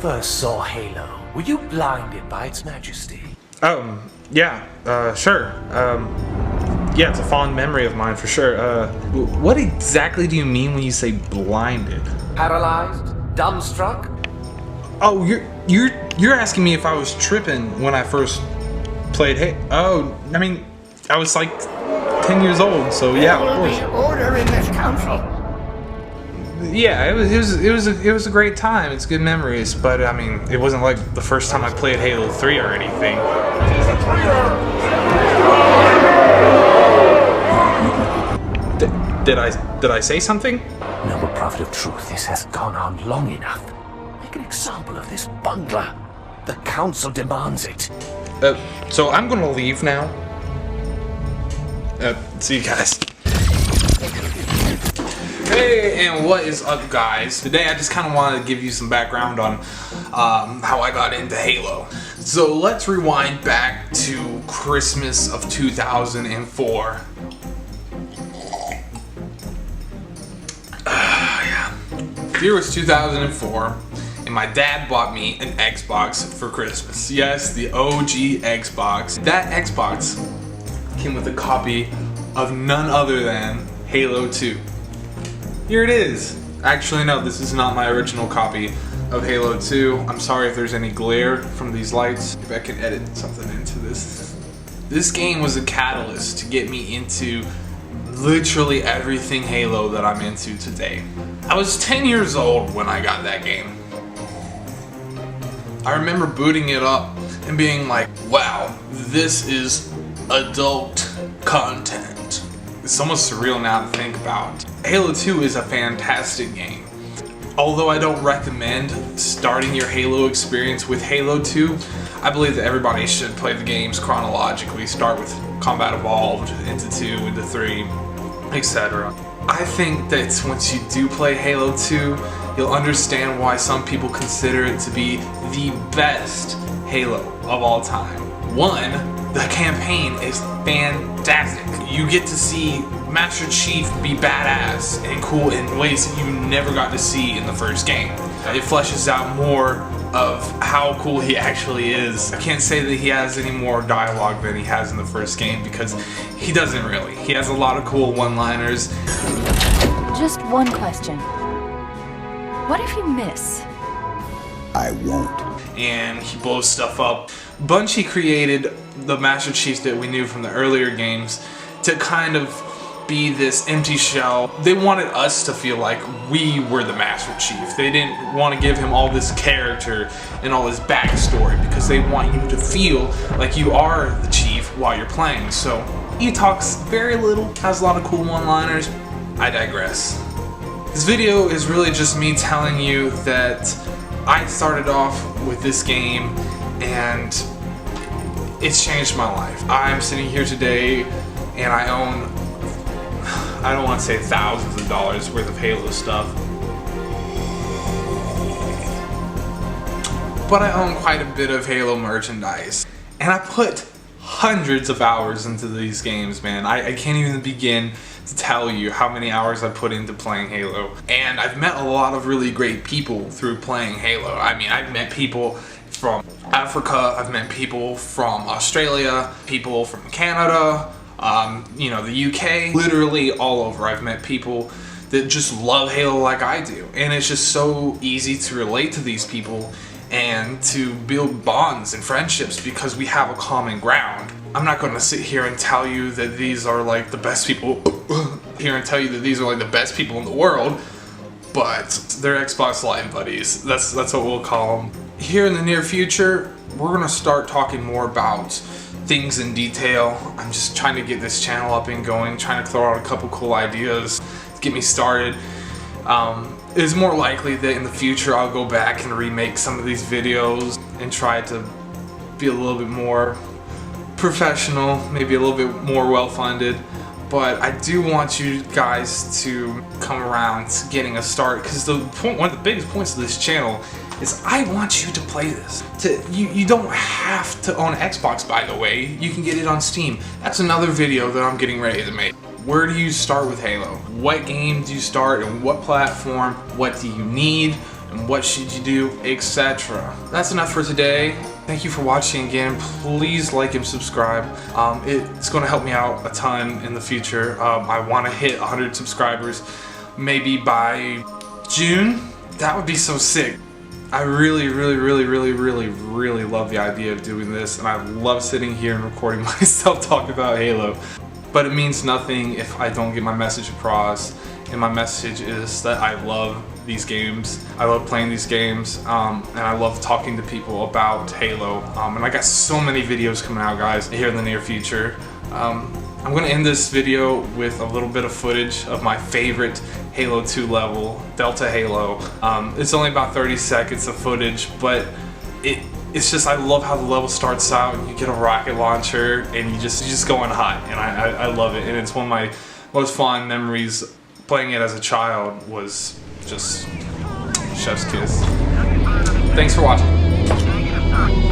first saw Halo, were you blinded by its majesty? Yeah, sure. Yeah, it's a fond memory of mine for sure. What exactly do you mean when you say blinded? Paralyzed? Dumbstruck? Oh, you're asking me if I was tripping when I first played Halo. Oh, I mean, I was like 10 years old, so yeah, of course. There will be order in this council. Yeah, it was a great time. It's good memories, but I mean, it wasn't like the first time I played Halo 3 or anything. Did I say something? Noble prophet of truth, this has gone on long enough. Make an example of this bungler. The council demands it. So I'm gonna leave now. See you guys. Hey, and what is up, guys? Today I just kind of wanted to give you some background on how I got into Halo. So let's rewind back to Christmas of 2004. Yeah. The year was 2004, and my dad bought me an Xbox for Christmas. Yes, the OG Xbox. That Xbox came with a copy of none other than Halo 2. Here it is. Actually, no, this is not my original copy of Halo 2. I'm sorry if there's any glare from these lights. If I can edit something into this. This game was a catalyst to get me into literally everything Halo that I'm into today. I was 10 years old when I got that game. I remember booting it up and being like, wow, this is adult content. It's almost surreal now to think about. Halo 2 is a fantastic game. Although I don't recommend starting your Halo experience with Halo 2, I believe that everybody should play the games chronologically. Start with Combat Evolved, into 2, into 3, etc. I think that once you do play Halo 2, you'll understand why some people consider it to be the best Halo of all time. One, the campaign is fantastic. You get to see Master Chief be badass and cool in ways that you never got to see in the first game. It fleshes out more of how cool he actually is. I can't say that he has any more dialogue than he has in the first game because he doesn't really. He has a lot of cool one-liners. Just one question. What if you miss? I won't. And he blows stuff up. Bungie created the Master Chief that we knew from the earlier games to kind of be this empty shell. They wanted us to feel like we were the Master Chief. They didn't want to give him all this character and all this backstory because they want you to feel like you are the Chief while you're playing. So he talks very little, has a lot of cool one-liners. I digress. This video is really just me telling you that I started off with this game and it's changed my life. I'm sitting here today and I own, I don't want to say thousands of dollars worth of Halo stuff, but I own quite a bit of Halo merchandise. And I put hundreds of hours into these games, man. I can't even begin to tell you how many hours I put into playing Halo. And I've met a lot of really great people through playing Halo. I mean, I've met people from Africa, I've met people from Australia, people from Canada, you know, the UK, literally all over. I've met people that just love Halo like I do. And it's just so easy to relate to these people and to build bonds and friendships because we have a common ground. I'm not going to sit here and tell you that these are like the best people here and tell you that these are like the best people in the world, but they're Xbox Live buddies. That's what we'll call them. Here in the near future, we're going to start talking more about things in detail. I'm just trying to get this channel up and going, trying to throw out a couple cool ideas to get me started. It's more likely that in the future I'll go back and remake some of these videos and try to be a little bit more professional, maybe a little bit more well-funded. But I do want you guys to come around to getting a start, because one of the biggest points of this channel is I want you to play this. You don't have to own an Xbox, by the way. You can get it on Steam. That's another video that I'm getting ready to make. Where do you start with Halo? What game do you start and what platform? What do you need? and what should you do, etc. That's enough for today. Thank you for watching again. Please like and subscribe. It's going to help me out a ton in the future. I want to hit 100 subscribers maybe by June. That would be so sick. I really love the idea of doing this, and I love sitting here and recording myself talk about Halo. But it means nothing if I don't get my message across, and my message is that I love these games. I love playing these games, and I love talking to people about Halo. And I got so many videos coming out, guys, here in the near future. I'm gonna end this video with a little bit of footage of my favorite Halo 2 level, Delta Halo. It's only about 30 seconds of footage, but it's just, I love how the level starts out and you get a rocket launcher and you just going hot, and I love it. And it's one of my most fond memories. Playing it as a child was just chef's kiss. Thanks for watching.